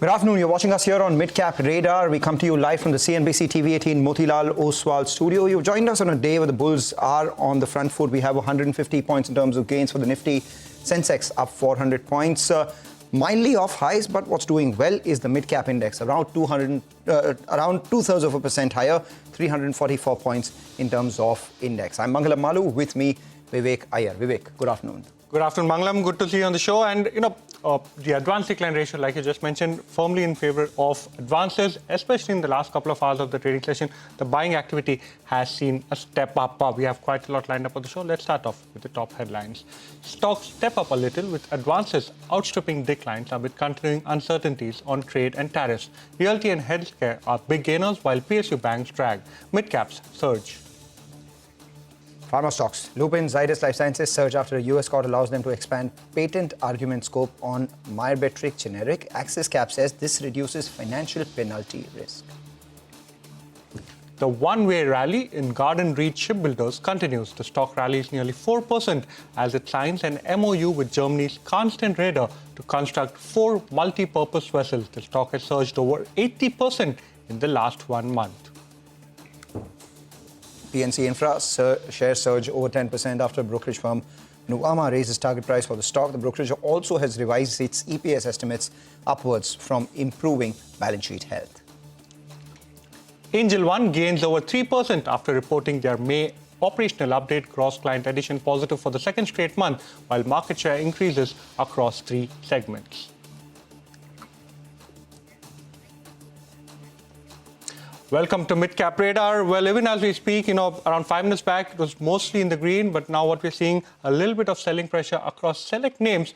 Good afternoon. You're watching us here on Midcap Radar. We come to you live from the CNBC-TV18 Motilal Oswal studio. You've joined us on a day where the bulls are on the front foot. We have 150 points in terms of gains for the Nifty. Sensex up 400 points. Mildly off highs, but what's doing well is the Midcap Index, around 2/3% higher, 344 points in terms of index. I'm Mangalam Malu, with me Vivek Iyer. Vivek, good afternoon. Good afternoon, Mangalam. Good to see you on the show. And, the advance decline ratio, like you just mentioned, firmly in favor of advances, especially in the last couple of hours of the trading session. The buying activity has seen a step up. We have quite a lot lined up on the show. Let's start off with the top headlines. Stocks step up a little with advances outstripping declines amid continuing uncertainties on trade and tariffs. Realty and healthcare are big gainers, while PSU banks drag. Midcaps surge. Pharma stocks. Lupin, Zydus Life Sciences surge after a US court allows them to expand patent argument scope on Myrbetriq generic. Axis Cap says this reduces financial penalty risk. The one-way rally in Garden Reach Shipbuilders continues. The stock rallies nearly 4% as it signs an MOU with Germany's Constant Raider to construct 4 multi-purpose vessels. The stock has surged over 80% in the last 1 month. PNC Infra share surge over 10% after brokerage firm Nuvama raises target price for the stock. The brokerage also has revised its EPS estimates upwards from improving balance sheet health. Angel One gains over 3% after reporting their May operational update. Gross client addition positive for the second straight month, while market share increases across 3 segments. Welcome to Midcap Radar. Well, even as we speak, around 5 minutes back, it was mostly in the green, but now what we're seeing, a little bit of selling pressure across select names,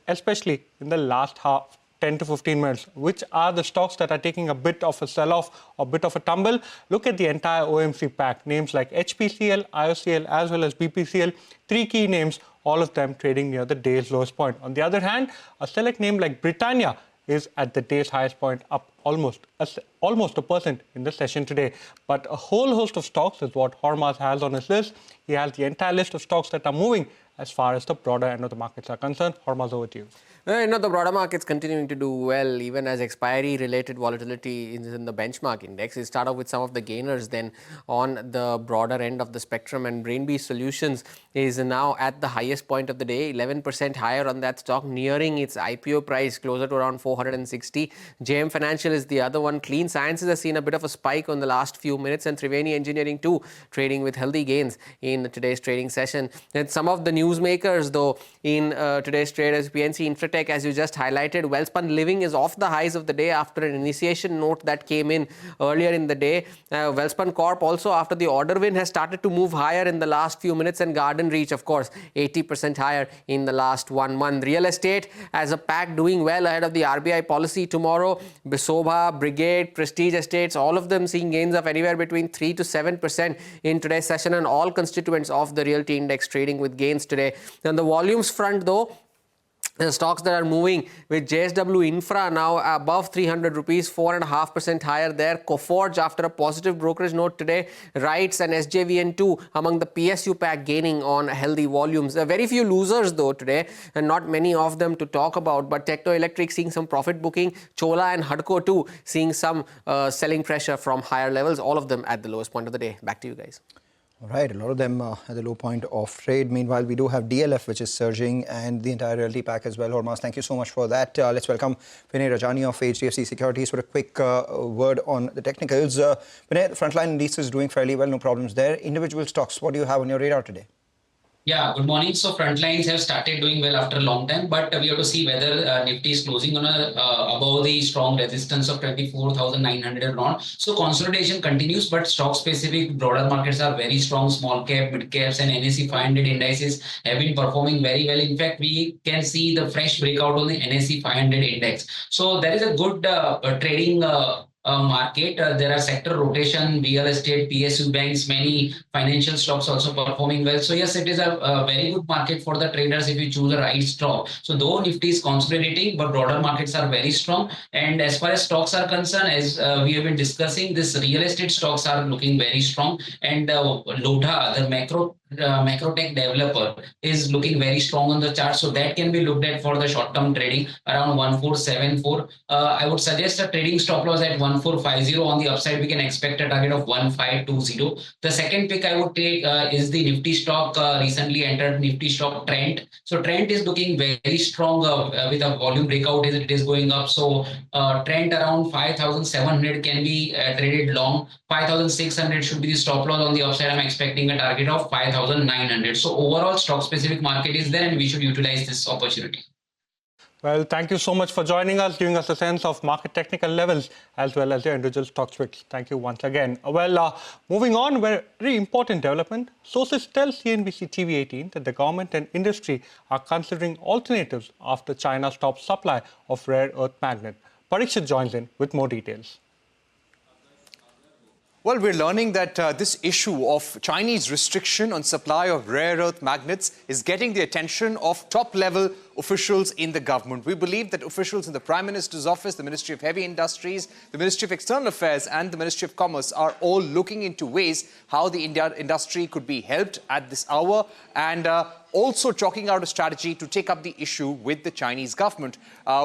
especially in the last half, 10 to 15 minutes. Which are the stocks that are taking a bit of a sell-off or a bit of a tumble? Look at the entire OMC pack. Names like HPCL, IOCL, as well as BPCL, 3 key names, all of them trading near the day's lowest point. On the other hand, a select name like Britannia is at the day's highest point, up almost 1% in the session today. But a whole host of stocks is what Pharma has on his list. He has the entire list of stocks that are moving as far as the broader end of the markets are concerned. Pharma's over to you. The broader market's continuing to do well, even as expiry-related volatility in the benchmark index. We start off with some of the gainers then on the broader end of the spectrum, and Brainbees Solutions is now at the highest point of the day, 11% higher on that stock, nearing its IPO price, closer to around 460. JM Financial is the other one. Clean Sciences has seen a bit of a spike on the last few minutes, and Triveni Engineering too, trading with healthy gains in today's trading session. And some of the newsmakers, though, in today's trade as PNC Infratech, as you just highlighted. Welspun Living is off the highs of the day after an initiation note that came in earlier in the day. Welspun Corp also, after the order win, has started to move higher in the last few minutes, and Garden Reach, of course, 80% higher in the last 1 month. Real estate as a pack doing well ahead of the RBI policy tomorrow. Bisobha, Brigade, Prestige Estates, all of them seeing gains of anywhere between 3 to 7% in today's session, and all constituents of the Realty Index trading with gains today. On the volumes front, though, the stocks that are moving with JSW Infra now above 300 rupees, 4.5% higher there. Coforge after a positive brokerage note today. Rights and SJVN2 among the PSU pack gaining on healthy volumes. Very few losers though today, and not many of them to talk about. But Techno Electric seeing some profit booking. Chola and Hudco too seeing some selling pressure from higher levels. All of them at the lowest point of the day. Back to you guys. All right, a lot of them at the low point of trade. Meanwhile, we do have DLF, which is surging, and the entire Realty pack as well. Hormaz, thank you so much for that. Let's welcome Vinay Rajani of HDFC Securities for a quick word on the technicals. Vinay, the frontline indices is doing fairly well, no problems there. Individual stocks, what do you have on your radar today? Yeah, good morning. So front lines have started doing well after a long time, but we have to see whether Nifty is closing on above the strong resistance of 24,900 around. So consolidation continues, but stock-specific broader markets are very strong. Small cap, mid caps, and NSE 500 indices have been performing very well. In fact, we can see the fresh breakout on the NSE 500 index. So there is a good trading market. There are sector rotation, real estate, PSU banks, many financial stocks also performing well. So yes, it is a very good market for the traders if you choose the right stock. So though Nifty is consolidating, but broader markets are very strong. And as far as stocks are concerned, as we have been discussing, this real estate stocks are looking very strong. And Lodha, the macro tech developer, is looking very strong on the chart. So that can be looked at for the short-term trading around 1474. I would suggest a trading stop loss at 1450. On the upside, we can expect a target of 1520. The second pick I would take is the Nifty stock, recently entered Nifty stock Trend. So Trend is looking very strong with a volume breakout as it is going up. So Trend around 5700 can be traded long. 5600 should be the stop loss. On the upside, I'm expecting a target of 5900. So overall, stock specific market is there and we should utilize this opportunity. Well, thank you so much for joining us, giving us a sense of market technical levels as well as the individual stock picks. Thank you once again. Well, moving on, very important development. Sources tell CNBC-TV18 that the government and industry are considering alternatives after China stops supply of rare earth magnet. Parikshit joins in with more details. Well, we're learning that this issue of Chinese restriction on supply of rare earth magnets is getting the attention of top-level officials in the government. We believe that officials in the Prime Minister's office, the Ministry of Heavy Industries, the Ministry of External Affairs and the Ministry of Commerce are all looking into ways how the Indian industry could be helped at this hour and also chalking out a strategy to take up the issue with the Chinese government.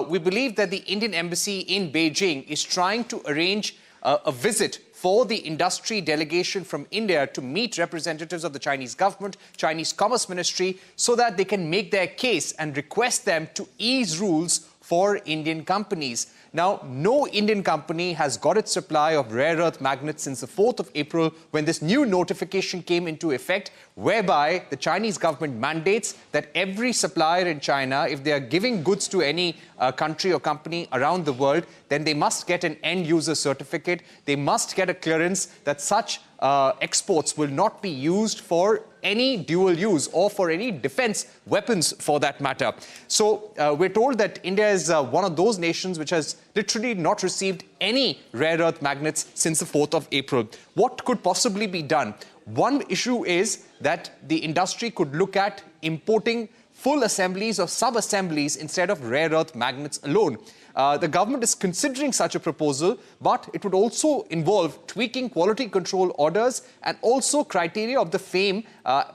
We believe that the Indian embassy in Beijing is trying to arrange a visit for the industry delegation from India to meet representatives of the Chinese government, Chinese Commerce Ministry, so that they can make their case and request them to ease rules for Indian companies. Now, no Indian company has got its supply of rare earth magnets since the 4th of April when this new notification came into effect, whereby the Chinese government mandates that every supplier in China, if they are giving goods to any country or company around the world, then they must get an end-user certificate. They must get a clearance that such exports will not be used for any dual use or for any defense weapons for that matter. So we're told that India is one of those nations which has literally not received any rare earth magnets since the 4th of April. What could possibly be done? One issue is that the industry could look at importing full assemblies or sub-assemblies instead of rare earth magnets alone. The government is considering such a proposal, but it would also involve tweaking quality control orders and also criteria of the FAME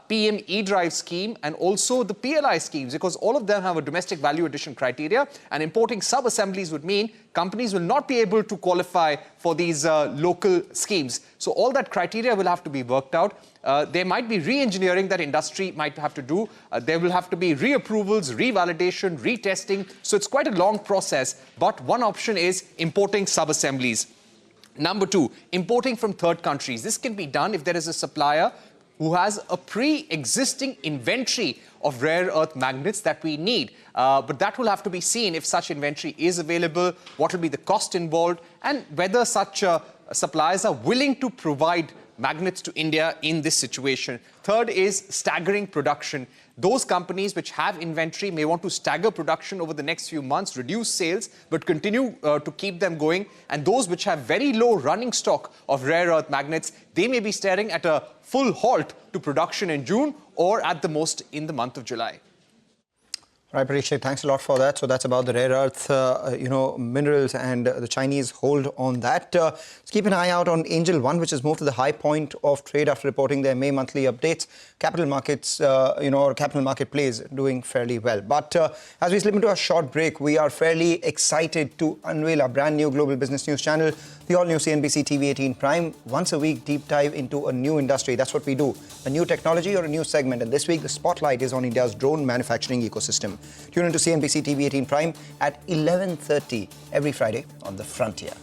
PM E-Drive scheme and also the PLI schemes, because all of them have a domestic value addition criteria, and importing sub-assemblies would mean companies will not be able to qualify for these local schemes. So all that criteria will have to be worked out. There might be re-engineering that industry might have to do. There will have to be re-approvals, revalidation, retesting. So it's quite a long process. But one option is importing sub-assemblies. Number two, importing from third countries. This can be done if there is a supplier who has a pre-existing inventory of rare earth magnets that we need. But that will have to be seen if such inventory is available, what will be the cost involved, and whether such suppliers are willing to provide magnets to India in this situation. Third is staggering production. Those companies which have inventory may want to stagger production over the next few months, reduce sales, but continue to keep them going. And those which have very low running stock of rare earth magnets, they may be staring at a full halt to production in June or at the most in the month of July. Right, Parikshit, thanks a lot for that. So that's about the rare earth, minerals and the Chinese hold on that. Let's keep an eye out on Angel One, which has moved to the high point of trade after reporting their May monthly updates. Capital markets, or capital market plays doing fairly well. But as we slip into a short break, we are fairly excited to unveil a brand new global business news channel, the all-new CNBC-TV18 Prime. Once a week, deep dive into a new industry. That's what we do. A new technology or a new segment. And this week, the spotlight is on India's drone manufacturing ecosystem. Tune into CNBC TV18 Prime at 11:30 every Friday on The Frontier.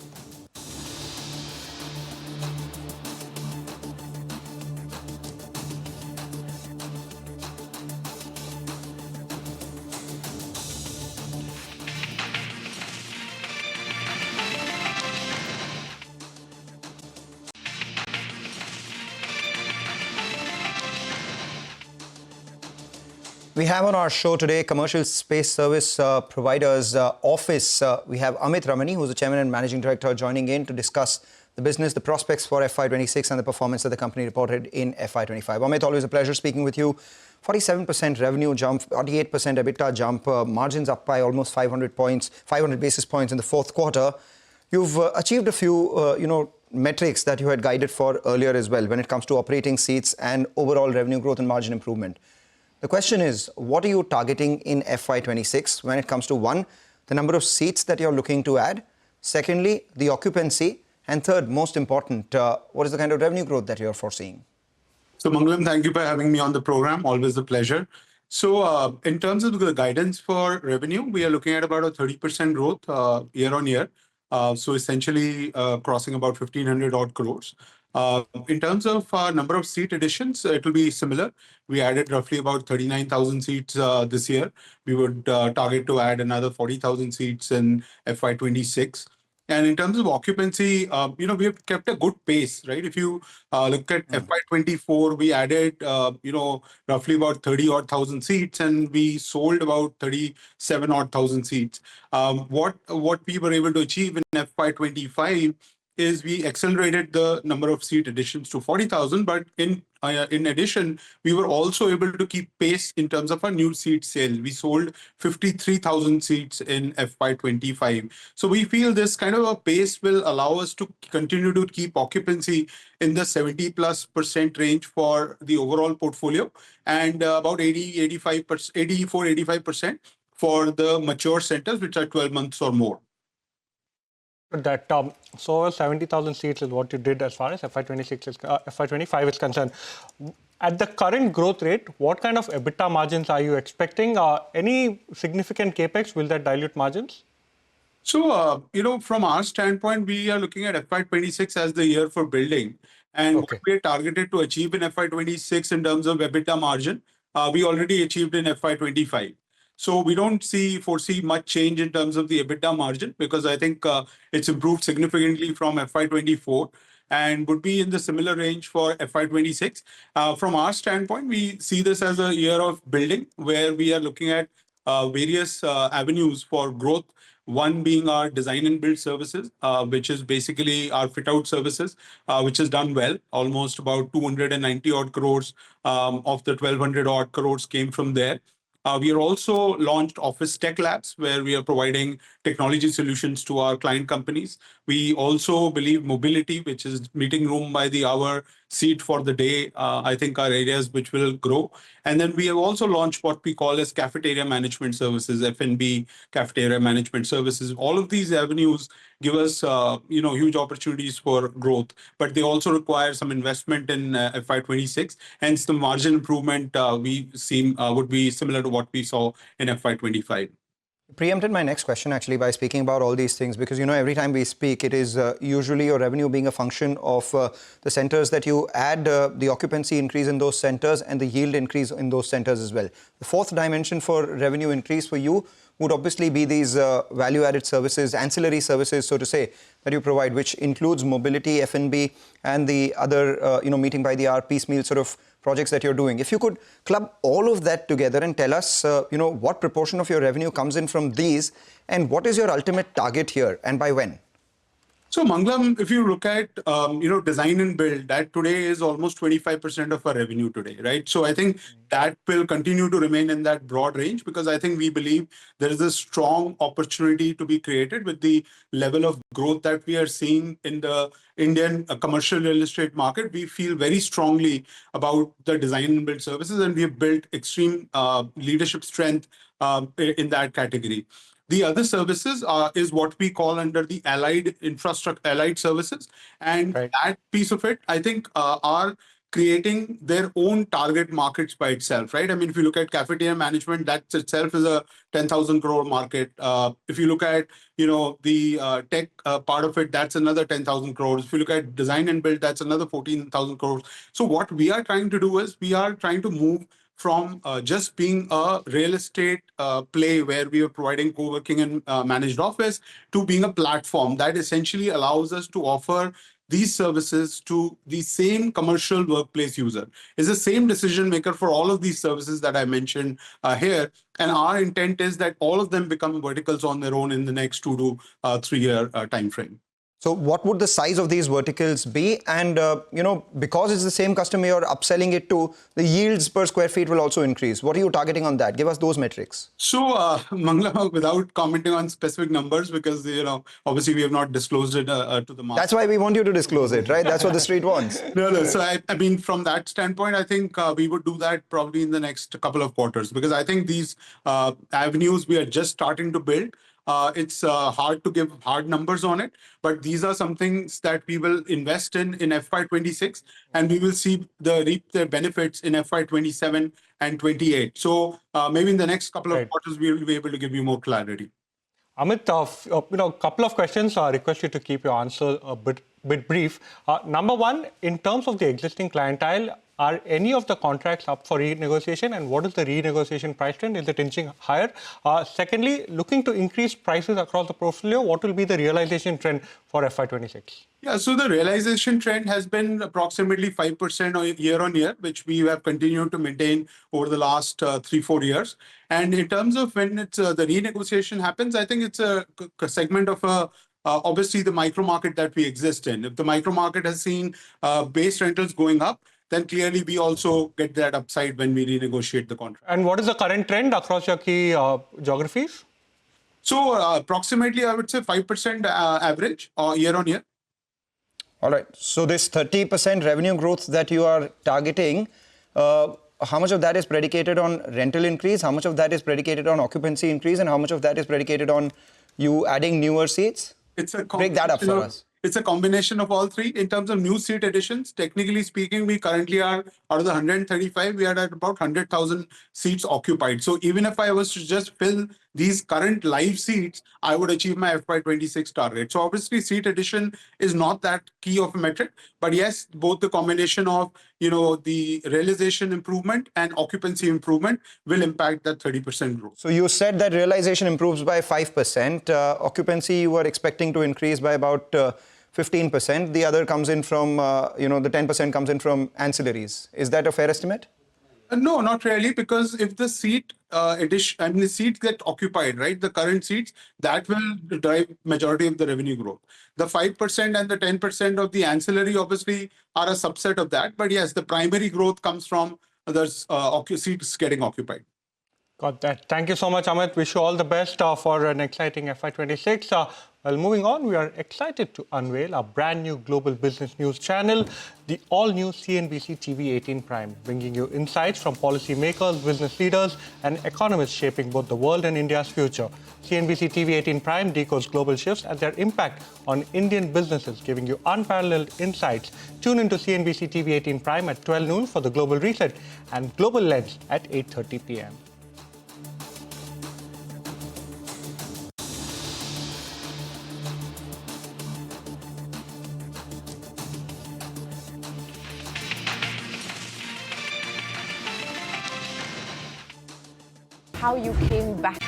We have on our show today commercial space service providers office. We have Amit Ramani, who's the chairman and managing director, joining in to discuss the business, the prospects for FY26 and the performance that the company reported in FY25. Amit, always a pleasure speaking with you. 47% revenue jump, 48% EBITDA jump, margins up by almost 500 basis points in the fourth quarter. You've achieved a few, metrics that you had guided for earlier as well when it comes to operating seats and overall revenue growth and margin improvement. The question is, what are you targeting in FY26 when it comes to one, the number of seats that you're looking to add, secondly, the occupancy, and third, most important, what is the kind of revenue growth that you're foreseeing? So Mangalam, thank you for having me on the program. Always a pleasure. So in terms of the guidance for revenue, we are looking at about a 30% growth year on year. So essentially crossing about 1,500 odd crores. In terms of number of seat additions, it will be similar. We added roughly about 39,000 seats this year. We would target to add another 40,000 seats in FY26. And in terms of occupancy, we have kept a good pace, right? If you look at FY24, we added, roughly about 30 odd thousand seats, and we sold about 37 odd thousand seats. What we were able to achieve in FY25 is we accelerated the number of seat additions to 40,000, but in addition, we were also able to keep pace in terms of our new seat sales. We sold 53,000 seats in FY25. So we feel this kind of a pace will allow us to continue to keep occupancy in the 70+% range for the overall portfolio and about 84-85% for the mature centers, which are 12 months or more. That so 70,000 seats is what you did as far as FY25 is concerned. At the current growth rate, what kind of EBITDA margins are you expecting? Any significant capex, will that dilute margins? So, from our standpoint, we are looking at FY26 as the year for building. And what we are targeted to achieve in FY26 in terms of EBITDA margin, we already achieved in FY25. So we don't foresee much change in terms of the EBITDA margin because I think it's improved significantly from FY24 and would be in the similar range for FY26. From our standpoint, we see this as a year of building where we are looking at various avenues for growth. One being our design and build services, which is basically our fit-out services, which has done well. Almost about 290 odd crores of the 1,200 odd crores came from there. We are also launched Office Tech Labs, where we are providing technology solutions to our client companies. We also believe mobility, which is meeting room by the hour, seat for the day, I think are areas which will grow. And then we have also launched what we call as cafeteria management services, F&B, cafeteria management services. All of these avenues give us, huge opportunities for growth, but they also require some investment in FY26. Hence, the margin improvement we see would be similar to what we saw in FY25. Preempted my next question actually by speaking about all these things because, every time we speak, it is usually your revenue being a function of the centers that you add, the occupancy increase in those centers and the yield increase in those centers as well. The fourth dimension for revenue increase for you would obviously be these value-added services, ancillary services, so to say, that you provide, which includes mobility, F&B, and the other, meeting by the hour, piecemeal sort of projects that you're doing. If you could club all of that together and tell us, what proportion of your revenue comes in from these and what is your ultimate target here and by when? So Mangalam, if you look at, design and build, that today is almost 25% of our revenue today, right? So I think that will continue to remain in that broad range because I think we believe there is a strong opportunity to be created with the level of growth that we are seeing in the Indian commercial real estate market. We feel very strongly about the design and build services and we have built extreme leadership strength in that category. The other services is what we call under the allied infrastructure, allied services. And that piece of it, I think, are creating their own target markets by itself, right? I mean, if you look at cafeteria management, that itself is a 10,000 crore market. If you look at, the tech part of it, that's another 10,000 crores. If you look at design and build, that's another 14,000 crores. So what we are trying to do is we are trying to move from just being a real estate play where we are providing co-working and managed office to being a platform that essentially allows us to offer these services to the same commercial workplace user. Is the same decision maker for all of these services that I mentioned here. And our intent is that all of them become verticals on their own in the next 2 to 3 year time frame. So what would the size of these verticals be? And, because it's the same customer you're upselling it to, the yields per square feet will also increase. What are you targeting on that? Give us those metrics. So, Mangla, without commenting on specific numbers, because, obviously we have not disclosed it to the market. That's why we want you to disclose it, right? That's what the street wants. No. So, I mean, from that standpoint, I think we would do that probably in the next couple of quarters, because I think these avenues we are just starting to build. It's hard to give hard numbers on it, but these are some things that we will invest in FY26, and we will see reap their benefits in FY27 and 28. So maybe in the next couple of quarters, we will be able to give you more clarity. Amit, a couple of questions. I request you to keep your answer a bit brief. Number one, in terms of the existing clientele, are any of the contracts up for renegotiation, and what is the renegotiation price trend? Is it inching higher? Secondly, looking to increase prices across the portfolio, what will be the realization trend for FY26? Yeah, so the realization trend has been approximately 5% year on year, which we have continued to maintain over the last 3-4 years. And in terms of when it's the renegotiation happens, I think it's a segment of obviously the micro market that we exist in. If the micro market has seen base rentals going up, then clearly we also get that upside when we renegotiate the contract. And what is the current trend across your key geographies? So approximately, I would say 5% average year on year. All right. So this 30% revenue growth that you are targeting, how much of that is predicated on rental increase? How much of that is predicated on occupancy increase? And how much of that is predicated on you adding newer seats? Break that up for us. It's a combination of all three. In terms of new seat additions, technically speaking, we currently are, out of the 135, we are at about 100,000 seats occupied. So even if I was to just fill these current live seats, I would achieve my FY26 target. So obviously seat addition is not that key of a metric, but yes, both the combination of, the realization improvement and occupancy improvement will impact that 30% growth. So you said that realization improves by 5%. Occupancy you were expecting to increase by about 15%. The other comes in from, the 10% comes in from ancillaries. Is that a fair estimate? No, not really, because if the seat the seats get occupied, right, the current seats, that will drive majority of the revenue growth. The 5% and the 10% of the ancillary obviously are a subset of that. But yes, the primary growth comes from the seats getting occupied. Got that. Thank you so much, Amit. Wish you all the best for an exciting FY26. Well, moving on, we are excited to unveil our brand new global business news channel, the all-new CNBC-TV18 Prime, bringing you insights from policymakers, business leaders, and economists shaping both the world and India's future. CNBC-TV18 Prime decodes global shifts and their impact on Indian businesses, giving you unparalleled insights. Tune into CNBC-TV18 Prime at 12 noon for the Global Reset and Global Lens at 8:30 p.m. How you came back.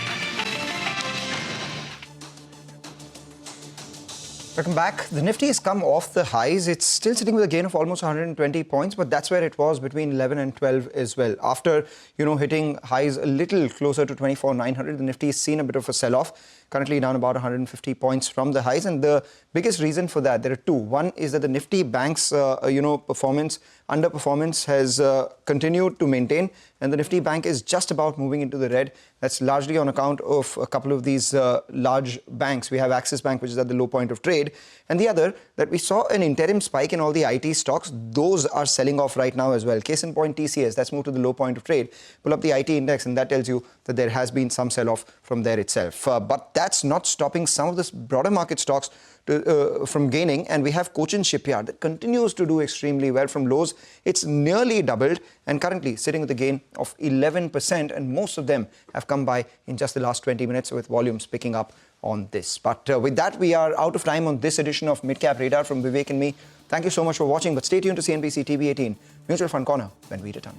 Welcome back. The Nifty has come off the highs. It's still sitting with a gain of almost 120 points, but that's where it was between 11 and 12 as well. After, hitting highs a little closer to 24,900, the Nifty has seen a bit of a sell-off. Currently down about 150 points from the highs. And the biggest reason for that, there are two. One is that the Nifty Bank's, underperformance has continued to maintain. And the Nifty Bank is just about moving into the red. That's largely on account of a couple of these large banks. We have Axis Bank, which is at the low point of trade. And the other, that we saw an interim spike in all the IT stocks. Those are selling off right now as well. Case in point, TCS, that's moved to the low point of trade. Pull up the IT index, and that tells you that there has been some sell-off from there itself. But that's not stopping some of the broader market stocks from gaining. And we have Cochin Shipyard that continues to do extremely well from lows. It's nearly doubled and currently sitting with a gain of 11%. And most of them have come by in just the last 20 minutes with volumes picking up on this. But with that, we are out of time on this edition of Midcap Radar from Vivek and me. Thank you so much for watching, but stay tuned to CNBC TV18 Mutual Fund Corner when we return.